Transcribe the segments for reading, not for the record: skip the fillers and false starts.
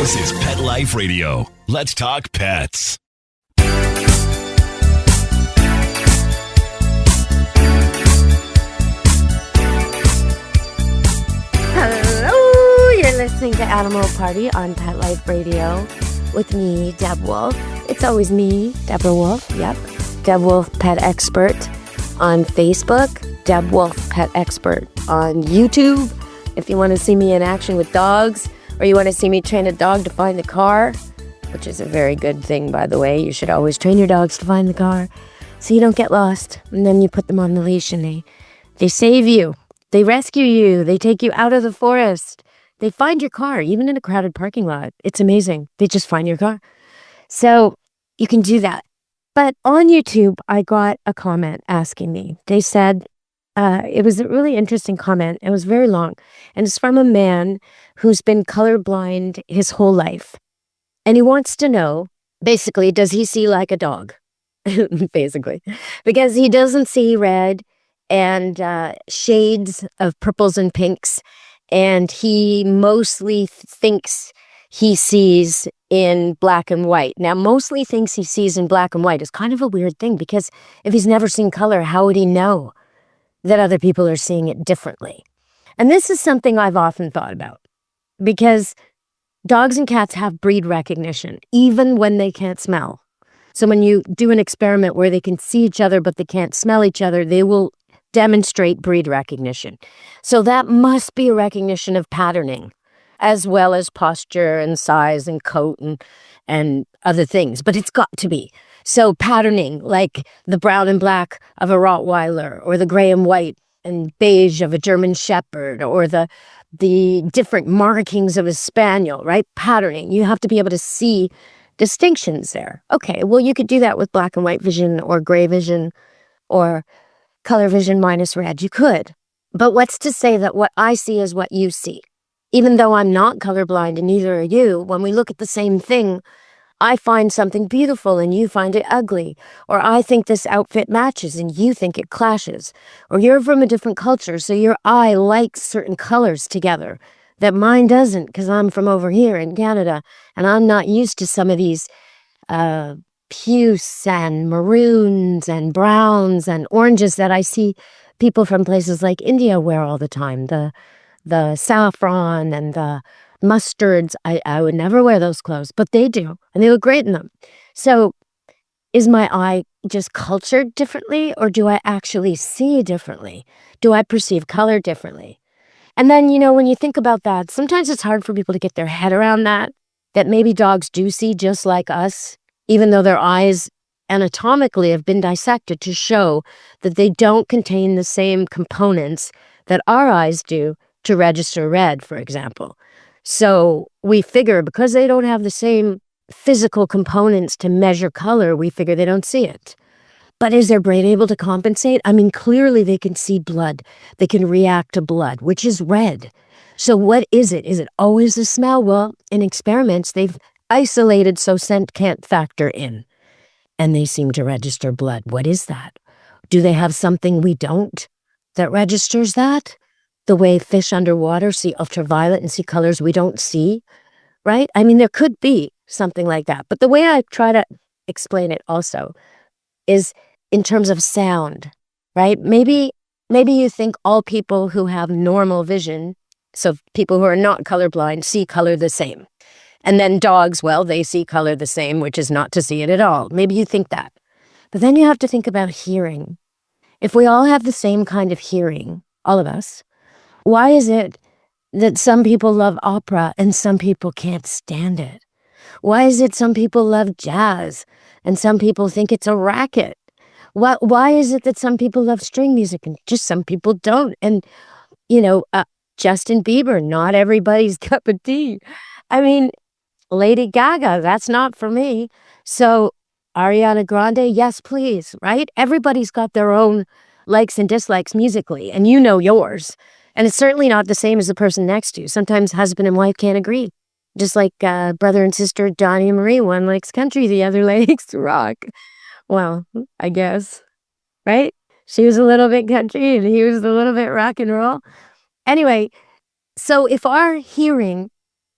This is Pet Life Radio. Let's talk pets. Hello, you're listening to Animal Party on Pet Life Radio with me, Deb Wolfe. It's always me, Deborah Wolfe. Yep, Deb Wolfe Pet Expert on Facebook, Deb Wolfe Pet Expert on YouTube. If you want to see me in action with dogs, or you want to see me train a dog to find the car, which is a very good thing, by the way. You should always train your dogs to find the car so you don't get lost. And then you put them on the leash and they save you. They rescue you. They take you out of the forest. They find your car, even in a crowded parking lot. It's amazing. They just find your car. So you can do that. But on YouTube, I got a comment asking me. They said, it was a really interesting comment. It was very long. And it's from a man who's been colorblind his whole life. And he wants to know, basically, does he see like a dog? Basically. Because he doesn't see red and shades of purples and pinks. And he mostly thinks he sees in black and white. Now, mostly thinks he sees in black and white is kind of a weird thing, because if he's never seen color, how would he know that other people are seeing it differently? And this is something I've often thought about, because dogs and cats have breed recognition, even when they can't smell. So when you do an experiment where they can see each other, but they can't smell each other, they will demonstrate breed recognition. So that must be a recognition of patterning, as well as posture and size and coat and other things. But it's got to be. So patterning, like the brown and black of a Rottweiler, or the gray and white and beige of a German Shepherd, or the different markings of a Spaniel, right? Patterning. You have to be able to see distinctions there. Okay, well, you could do that with black and white vision, or gray vision, or color vision minus red. You could. But what's to say that what I see is what you see? Even though I'm not colorblind and neither are you, when we look at the same thing, I find something beautiful and you find it ugly. Or I think this outfit matches and you think it clashes. Or you're from a different culture, so your eye likes certain colors together that mine doesn't, because I'm from over here in Canada and I'm not used to some of these puce and maroons and browns and oranges that I see people from places like India wear all the time. The saffron and the mustards, I would never wear those clothes, but they do, and they look great in them. So is my eye just cultured differently, or do I actually see differently? Do I perceive color differently? And then, when you think about that, sometimes it's hard for people to get their head around that maybe dogs do see just like us, even though their eyes anatomically have been dissected to show that they don't contain the same components that our eyes do to register red, for example. So we figure because they don't have the same physical components to measure color, we figure they don't see it. But is their brain able to compensate? I mean, clearly they can see blood. They can react to blood, which is red. So what is it? Is it always the smell? Well, in experiments, they've isolated so scent can't factor in. And they seem to register blood. What is that? Do they have something we don't that registers that? The way fish underwater see ultraviolet and see colors we don't see, right? I mean, there could be something like that. But the way I try to explain it also is in terms of sound, right? Maybe you think all people who have normal vision, so people who are not colorblind, see color the same. And then dogs, well, they see color the same, which is not to see it at all. Maybe you think that. But then you have to think about hearing. If we all have the same kind of hearing, all of us, why is it that some people love opera and some people can't stand it? Why is it some people love jazz and some people think it's a racket? Why is it that some people love string music and just some people don't? And, Justin Bieber, not everybody's cup of tea. I mean, Lady Gaga, that's not for me. So Ariana Grande, yes, please, right? Everybody's got their own likes and dislikes musically, and you know yours. And it's certainly not the same as the person next to you. Sometimes husband and wife can't agree. Just like brother and sister, Donnie and Marie. One likes country, the other likes rock. Well, I guess, right? She was a little bit country and he was a little bit rock and roll. Anyway, so if our hearing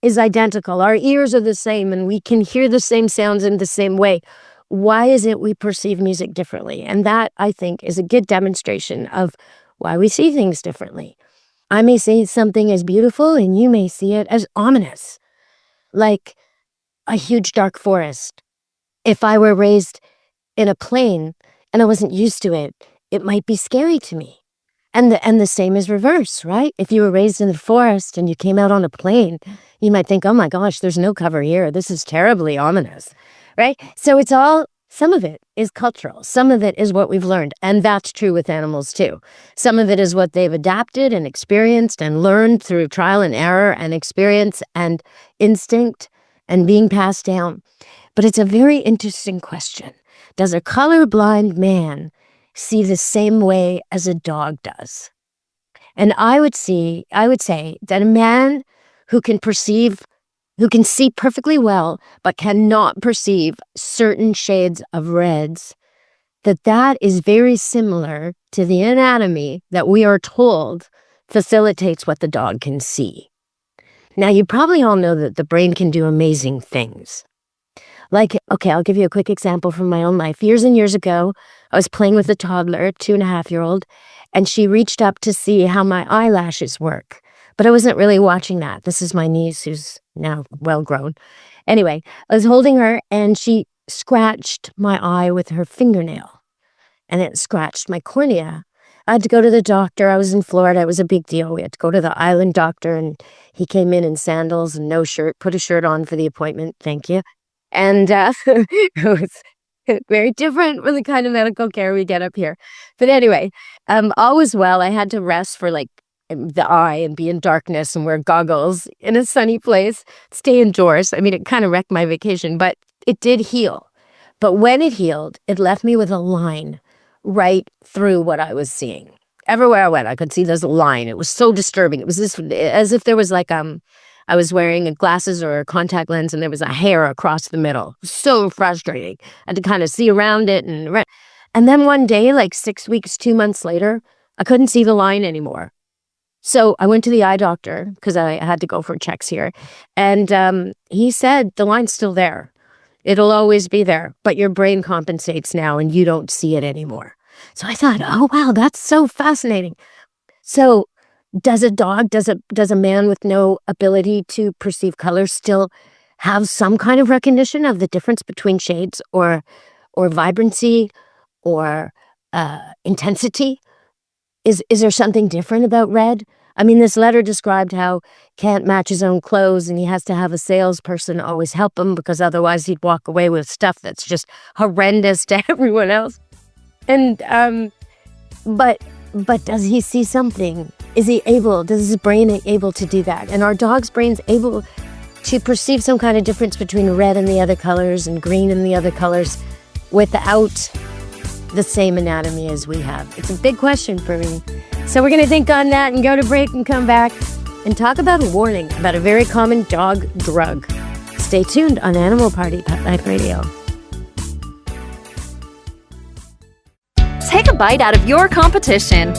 is identical. Our ears are the same and we can hear the same sounds in the same way. Why is it we perceive music differently? And that, I think, is a good demonstration of why we see things differently. I may see something as beautiful and you may see it as ominous, like a huge dark forest. If I were raised in a plain and I wasn't used to it, it might be scary to me. And the same is reverse, right? If you were raised in the forest and you came out on a plain, you might think, oh my gosh, there's no cover here. This is terribly ominous, right? So some of it is cultural. Some of it is what we've learned. And that's true with animals too. Some of it is what they've adapted and experienced and learned through trial and error and experience and instinct and being passed down. But it's a very interesting question. Does a colorblind man see the same way as a dog does? And I would say that a man who can see perfectly well, but cannot perceive certain shades of reds, that is very similar to the anatomy that we are told facilitates what the dog can see. Now, you probably all know that the brain can do amazing things. Like, okay, I'll give you a quick example from my own life. Years and years ago, I was playing with a toddler, 2.5-year-old, and she reached up to see how my eyelashes work. But I wasn't really watching that. This is my niece who's now well grown. Anyway, I was holding her and she scratched my eye with her fingernail and it scratched my cornea. I had to go to the doctor. I was in Florida. It was a big deal. We had to go to the island doctor and he came in sandals and no shirt, put a shirt on for the appointment. Thank you. And it was very different from the kind of medical care we get up here. But anyway, all was well. I had to rest for like the eye and be in darkness and wear goggles in a sunny place, stay indoors. I mean, it kind of wrecked my vacation, but it did heal. But when it healed, it left me with a line right through what I was seeing. Everywhere I went, I could see this line. It was so disturbing. It was as if there was like, I was wearing glasses or a contact lens and there was a hair across the middle. So frustrating. I had to kind of see around it. And then one day, like 6 weeks, 2 months later, I couldn't see the line anymore. So I went to the eye doctor because I had to go for checks here. And he said, the line's still there. It'll always be there, but your brain compensates now and you don't see it anymore. So I thought, oh, wow, that's so fascinating. So does a man with no ability to perceive color still have some kind of recognition of the difference between shades or vibrancy or intensity? Is there something different about red? I mean, this letter described how can't match his own clothes and he has to have a salesperson always help him because otherwise he'd walk away with stuff that's just horrendous to everyone else. And but does he see something? Does his brain able to do that? And our dog's brain's able to perceive some kind of difference between red and the other colors and green and the other colors without the same anatomy as we have? It's a big question for me. So we're going to think on that and go to break and come back and talk about a warning about a very common dog drug. Stay tuned on Animal Party Pet Life Radio. Take a bite out of your competition.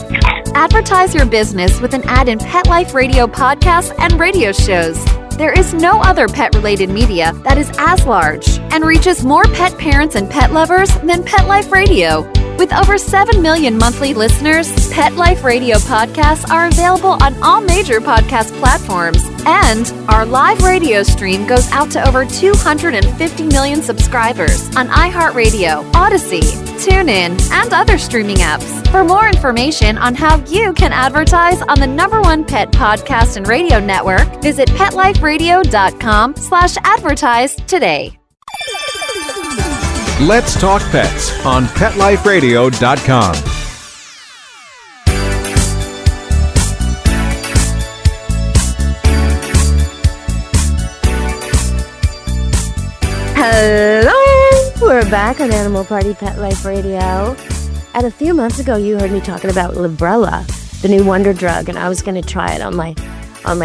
Advertise your business with an ad in Pet Life Radio podcasts and radio shows. There is no other pet-related media that is as large and reaches more pet parents and pet lovers than Pet Life Radio. With over 7 million monthly listeners, Pet Life Radio podcasts are available on all major podcast platforms. And our live radio stream goes out to over 250 million subscribers on iHeartRadio, Odyssey, TuneIn, and other streaming apps. For more information on how you can advertise on the #1 pet podcast and radio network, visit PetLifeRadio.com/advertise today. Let's Talk Pets on PetLifeRadio.com. Hello! We're back on Animal Party Pet Life Radio. And a few months ago, you heard me talking about Librela, the new wonder drug, and I was going to try it on my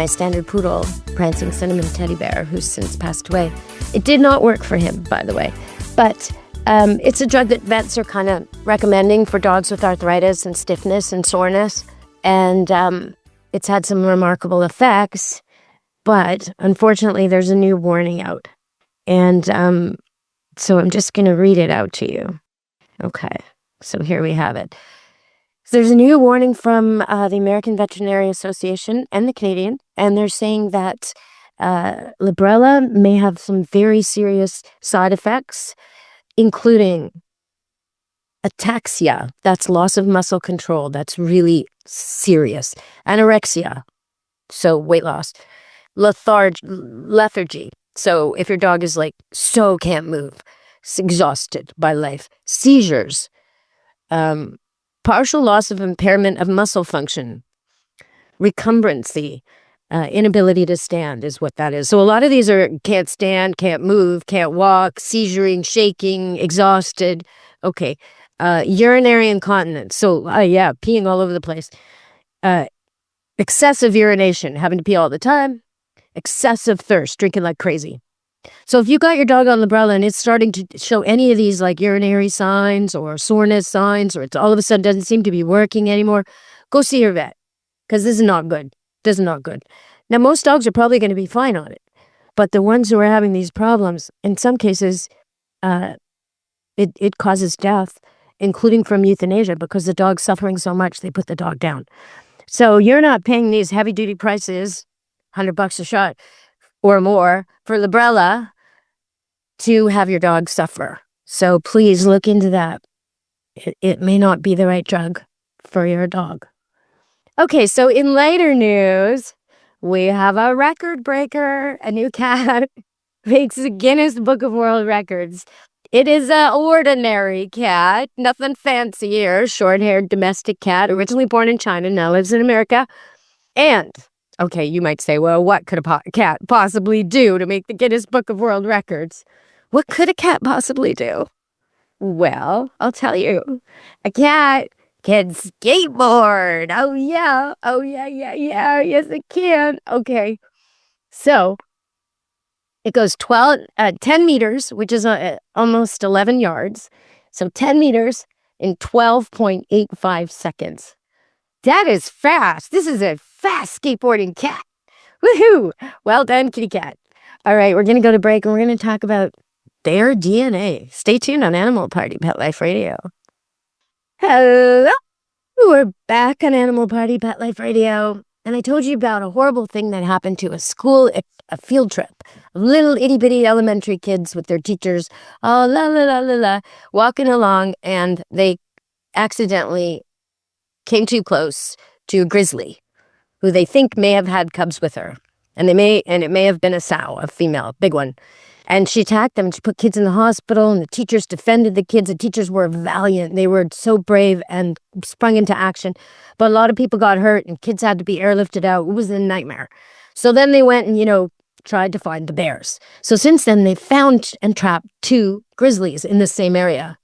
standard poodle, Prancing Cinnamon Teddy Bear, who's since passed away. It did not work for him, by the way. But it's a drug that vets are kind of recommending for dogs with arthritis and stiffness and soreness. And it's had some remarkable effects. But unfortunately, there's a new warning out. And so I'm just going to read it out to you. Okay, so here we have it. So there's a new warning from the American Veterinary Association and the Canadian, and they're saying that Librela may have some very serious side effects, including ataxia, that's loss of muscle control, that's really serious, anorexia, so weight loss, lethargy, so if your dog is like so can't move, it's exhausted by life, seizures, partial loss of impairment of muscle function, recumbrancy, inability to stand is what that is. So a lot of these are can't stand, can't move, can't walk, seizuring, shaking, exhausted. Okay. Urinary incontinence. So yeah, peeing all over the place. Excessive urination, having to pee all the time. Excessive thirst, drinking like crazy. So if you got your dog on Librela and it's starting to show any of these like urinary signs or soreness signs, or it's all of a sudden doesn't seem to be working anymore, go see your vet, because this is not good. This is not good. Now, most dogs are probably going to be fine on it, but the ones who are having these problems, in some cases, it causes death, including from euthanasia, because the dog's suffering so much, they put the dog down. So you're not paying these heavy-duty prices, $100 a shot or more, for Librela to have your dog suffer. So please look into that. It may not be the right drug for your dog. Okay, so in later news, we have a record breaker. A new cat makes the Guinness Book of World Records. It is an ordinary cat, nothing fancy here. Short-haired domestic cat, originally born in China, now lives in America. And, okay, you might say, well, what could a cat possibly do to make the Guinness Book of World Records? What could a cat possibly do? Well, I'll tell you. A cat can skateboard. Oh, yeah. Oh, yeah. Yes, it can. Okay. So it goes 10 meters, which is almost 11 yards. So 10 meters in 12.85 seconds. That is fast. This is a fast skateboarding cat. Woohoo! Well done, kitty cat. All right, we're going to go to break and we're going to talk about their DNA. Stay tuned on Animal Party Pet Life Radio. Hello, we're back on Animal Party Pet Life Radio, and I told you about a horrible thing that happened to a school, a field trip. Little itty-bitty elementary kids with their teachers, oh, la, la, la, la, la, walking along, and they accidentally came too close to a grizzly, who they think may have had cubs with her, and it may have been a sow, a female, big one. And she attacked them, and she put kids in the hospital, and the teachers defended the kids. The teachers were valiant. They were so brave and sprung into action. But a lot of people got hurt, and kids had to be airlifted out. It was a nightmare. So then they went and, tried to find the bears. So since then, they found and trapped 2 grizzlies in the same area.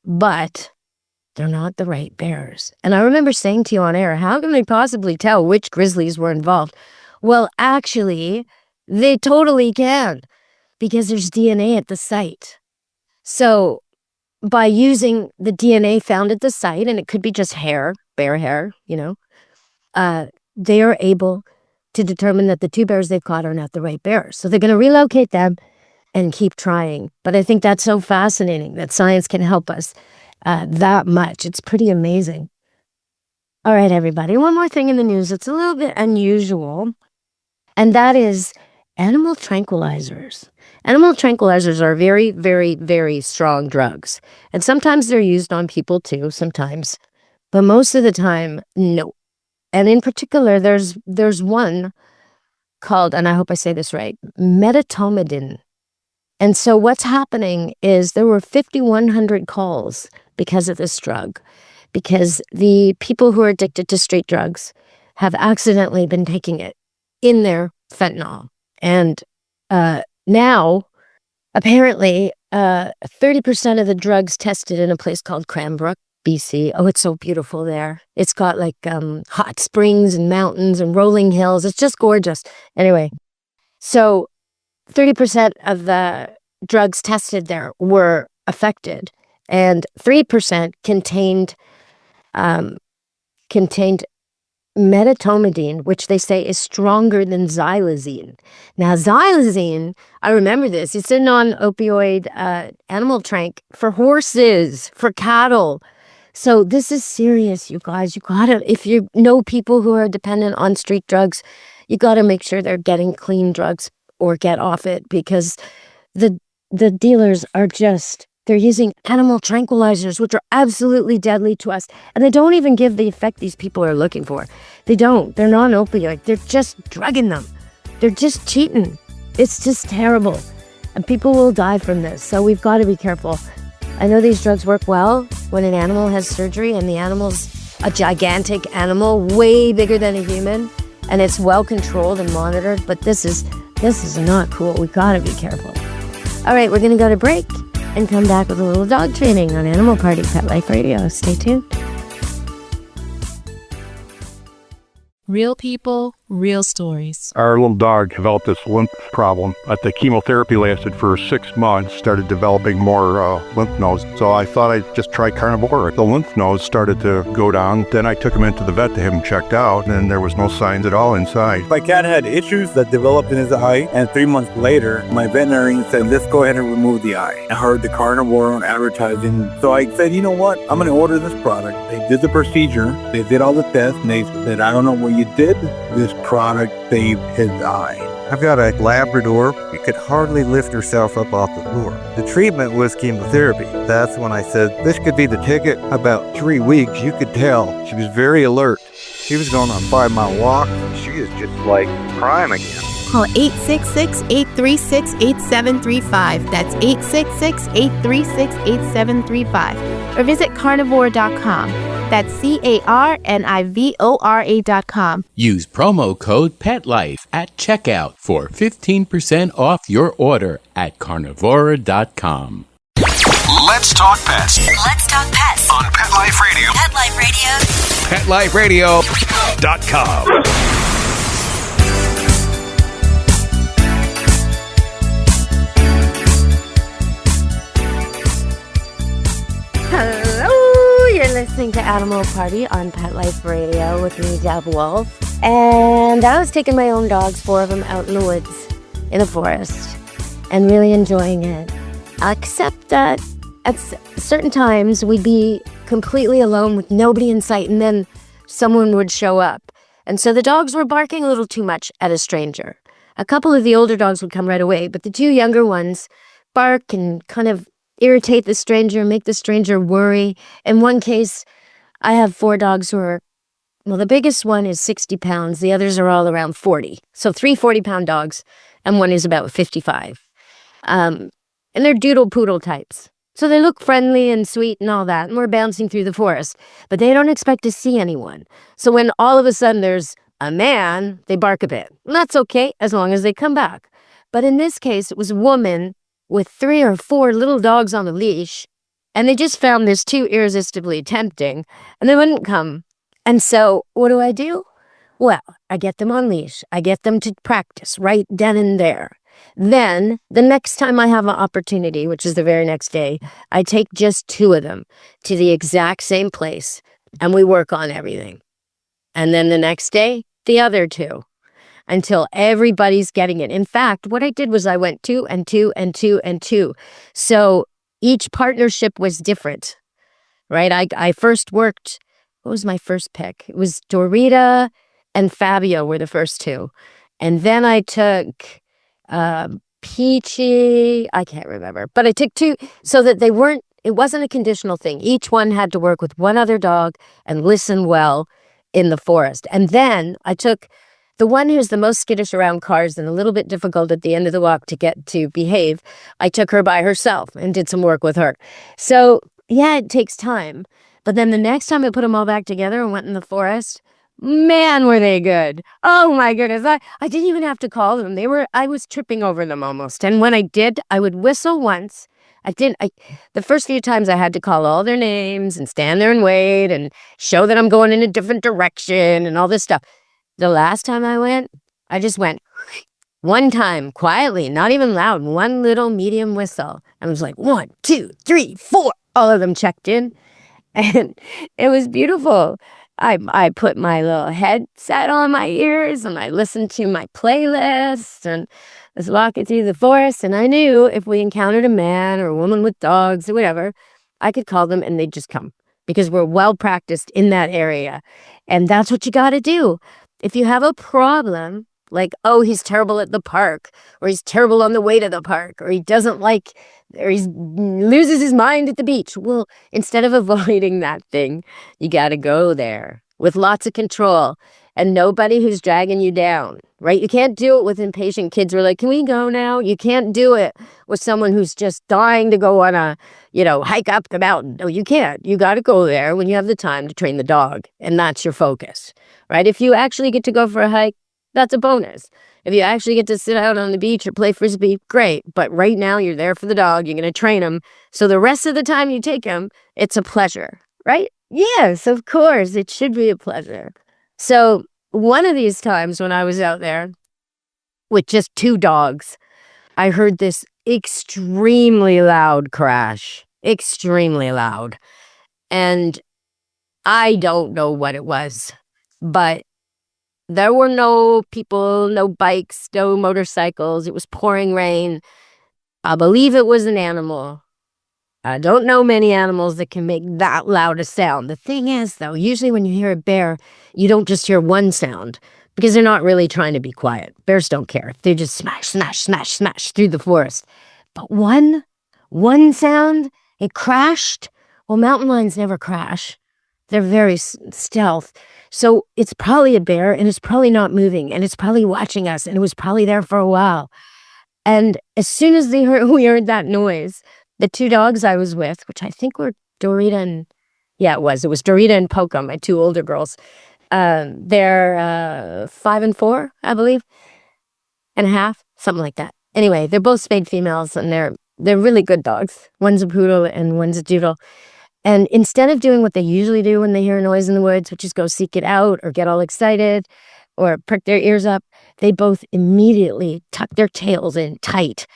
But they're not the right bears. And I remember saying to you on air, how can they possibly tell which grizzlies were involved? Well, actually, they totally can, because there's DNA at the site. So by using the DNA found at the site, and it could be just hair, bear hair, they are able to determine that the 2 bears they've caught are not the right bears. So they're going to relocate them and keep trying. But I think that's so fascinating that science can help us that much. It's pretty amazing. All right, everybody. One more thing in the news that's a little bit unusual, and that is animal tranquilizers. Animal tranquilizers are very, very, very strong drugs. And sometimes they're used on people too, sometimes. But most of the time, no. And in particular, there's one called, and I hope I say this right, medetomidine. And so what's happening is there were 5,100 calls because of this drug, because the people who are addicted to street drugs have accidentally been taking it in their fentanyl. And now, apparently, 30% of the drugs tested in a place called Cranbrook, BC. Oh, it's so beautiful there. It's got like hot springs and mountains and rolling hills. It's just gorgeous. Anyway, so 30% of the drugs tested there were affected, and 3% contained medetomidine, which they say is stronger than xylazine. Now, xylazine, I remember this. It's a non-opioid animal trank for horses, for cattle. So this is serious, you guys. You gotta, if you know people who are dependent on street drugs, you gotta make sure they're getting clean drugs or get off it, because the dealers are just, they're using animal tranquilizers, which are absolutely deadly to us. And they don't even give the effect these people are looking for. They don't. They're non-opioid. They're just drugging them. They're just cheating. It's just terrible. And people will die from this. So we've got to be careful. I know these drugs work well when an animal has surgery and the animal's a gigantic animal, way bigger than a human, and it's well controlled and monitored. But this is not cool. We've got to be careful. All right, we're going to go to break and come back with a little dog training on Animal Party Pet Life Radio. Stay tuned. Real people, real stories. Our little dog developed this lymph problem. The chemotherapy lasted for 6 months, started developing more lymph nodes. So I thought I'd just try carnivore. The lymph nodes started to go down. Then I took him into the vet to have him checked out, and there was no signs at all inside. My cat had issues that developed in his eye, and 3 months later, my veterinarian said, let's go ahead and remove the eye. I heard the carnivore advertising, so I said, you know what? I'm going to order this product. They did the procedure. They did all the tests, and they said, I don't know what you did. This product saved his eye. I've got a Labrador who could hardly lift herself up off the floor. The treatment was chemotherapy. That's when I said, this could be the ticket. About 3 weeks, you could tell. She was very alert. She was going on a 5-mile walk. She is just like prime again. Call 866-836-8735. That's 866-836-8735. Or visit carnivore.com. That's carnivora.com. Use promo code PETLIFE at checkout for 15% off your order at carnivora.com. Let's talk pets. Let's talk pets On Pet Life Radio. Pet Life Radio. PetLifeRadio.com. Hello, you're listening to Animal Party on Pet Life Radio with me, Deb Wolfe. And I was taking my own dogs, 4 of them, out in the woods, in the forest, and really enjoying it. Except that at certain times we'd be completely alone with nobody in sight, and then someone would show up. And so the dogs were barking a little too much at a stranger. A couple of the older dogs would come right away, but the 2 younger ones bark and kind of irritate the stranger, make the stranger worry. In one case, I have 4 dogs who are, well, the biggest one is 60 pounds. The others are all around 40. So 3 40-pound dogs, and one is about 55. And they're doodle poodle types. So they look friendly and sweet and all that, and we're bouncing through the forest. But they don't expect to see anyone. So when all of a sudden there's a man, they bark a bit. And that's okay, as long as they come back. But in this case, it was a woman with 3 or 4 little dogs on a leash, and they just found this too irresistibly tempting, and they wouldn't come. And so what do? Well, I get them on leash. I get them to practice right then and there. Then the next time I have an opportunity, which is the very next day, I take just 2 of them to the exact same place, and we work on everything. And then the next day, the other 2. Until everybody's getting it. In fact, what I did was I went 2 and 2 and 2 and 2. So each partnership was different, right? I first worked, what was my first pick? It was Dorita and Fabio were the first 2. And then I took Peachy, I can't remember. But I took 2 so that it wasn't a conditional thing. Each one had to work with one other dog and listen well in the forest. And then I took the one who's the most skittish around cars and a little bit difficult at the end of the walk to get to behave, I took her by herself and did some work with her. So, yeah, it takes time. But then the next time I put them all back together and went in the forest, man, were they good. Oh, my goodness. I didn't even have to call them. I was tripping over them almost. And when I did, I would whistle once. The first few times I had to call all their names and stand there and wait and show that I'm going in a different direction and all this stuff. The last time I went, I just went one time, quietly, not even loud, one little medium whistle. I was like, 1, 2, 3, 4. All of them checked in. And it was beautiful. I put my little headset on my ears and I listened to my playlist and was walking through the forest. And I knew if we encountered a man or a woman with dogs or whatever, I could call them and they'd just come because we're well practiced in that area. And that's what you got to do. If you have a problem, like, oh, he's terrible at the park, or he's terrible on the way to the park, or he doesn't like, or he loses his mind at the beach. Well, instead of avoiding that thing, you got to go there with lots of control and nobody who's dragging you down, right? You can't do it with impatient kids who are like, can we go now? You can't do it with someone who's just dying to go on a, hike up the mountain. No, you can't. You got to go there when you have the time to train the dog. And that's your focus, right? If you actually get to go for a hike, that's a bonus. If you actually get to sit out on the beach or play frisbee, great. But right now you're there for the dog. You're going to train him. So the rest of the time you take him, it's a pleasure, right? Yes, of course. It should be a pleasure. So one of these times when I was out there with just 2 dogs, I heard this extremely loud crash, extremely loud. And I don't know what it was, but there were no people, no bikes, no motorcycles. It was pouring rain. I believe it was an animal. I don't know many animals that can make that loud a sound. The thing is, though, usually when you hear a bear, you don't just hear one sound because they're not really trying to be quiet. Bears don't care. They just smash, smash, smash, smash through the forest. But one sound, it crashed. Well, mountain lions never crash. They're very stealth. So it's probably a bear and it's probably not moving and it's probably watching us and it was probably there for a while. And as soon as we heard that noise, the 2 dogs I was with, which I think were Dorita and, it was Dorita and Polka, my 2 older girls. They're 5 and 4, I believe, and a half, something like that. Anyway, they're both spayed females and they're really good dogs. One's a poodle and one's a doodle. And instead of doing what they usually do when they hear a noise in the woods, which is go seek it out or get all excited or prick their ears up, they both immediately tucked their tails in tight.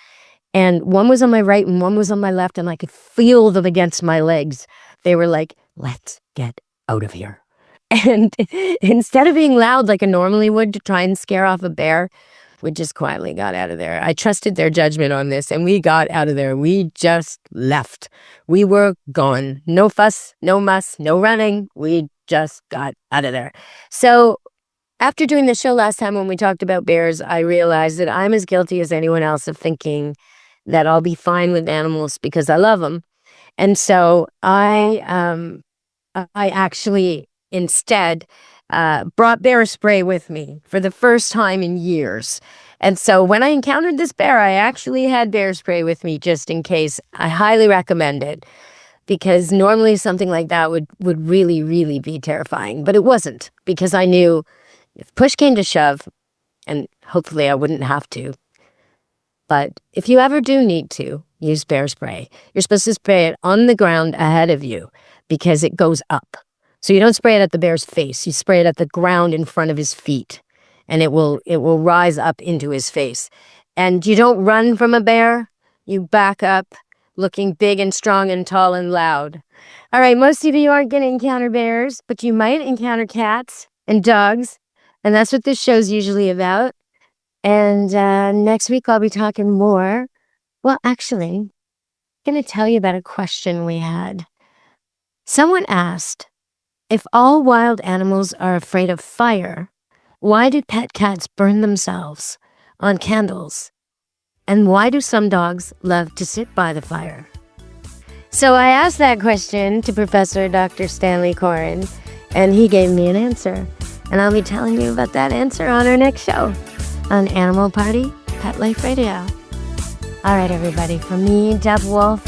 And one was on my right and one was on my left, and I could feel them against my legs. They were like, let's get out of here. And instead of being loud like I normally would to try and scare off a bear, we just quietly got out of there. I trusted their judgment on this, and we got out of there. We just left. We were gone. No fuss, no muss, no running. We just got out of there. So after doing the show last time when we talked about bears, I realized that I'm as guilty as anyone else of thinking that I'll be fine with animals because I love them. And so I actually instead brought bear spray with me for the first time in years. And so when I encountered this bear, I actually had bear spray with me just in case. I highly recommend it because normally something like that would really, really be terrifying. But it wasn't because I knew if push came to shove, and hopefully I wouldn't have to, but if you ever do need to use bear spray, you're supposed to spray it on the ground ahead of you because it goes up. So you don't spray it at the bear's face. You spray it at the ground in front of his feet, and it will rise up into his face. And you don't run from a bear. You back up, looking big and strong and tall and loud. All right, most of you aren't going to encounter bears, but you might encounter cats and dogs, and that's what this show's usually about. And next week I'll be talking more. Well, actually, I'm going to tell you about a question we had. Someone asked, if all wild animals are afraid of fire, why do pet cats burn themselves on candles? And why do some dogs love to sit by the fire? So I asked that question to Professor Dr. Stanley Coren, and he gave me an answer. And I'll be telling you about that answer on our next show on Animal Party, Pet Life Radio. All right, everybody, from me, Deb Wolfe,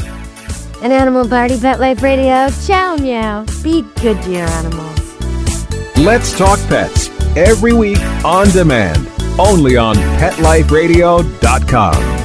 and Animal Party, Pet Life Radio, ciao, meow. Be good to your animals. Let's Talk Pets, every week on demand, only on PetLifeRadio.com.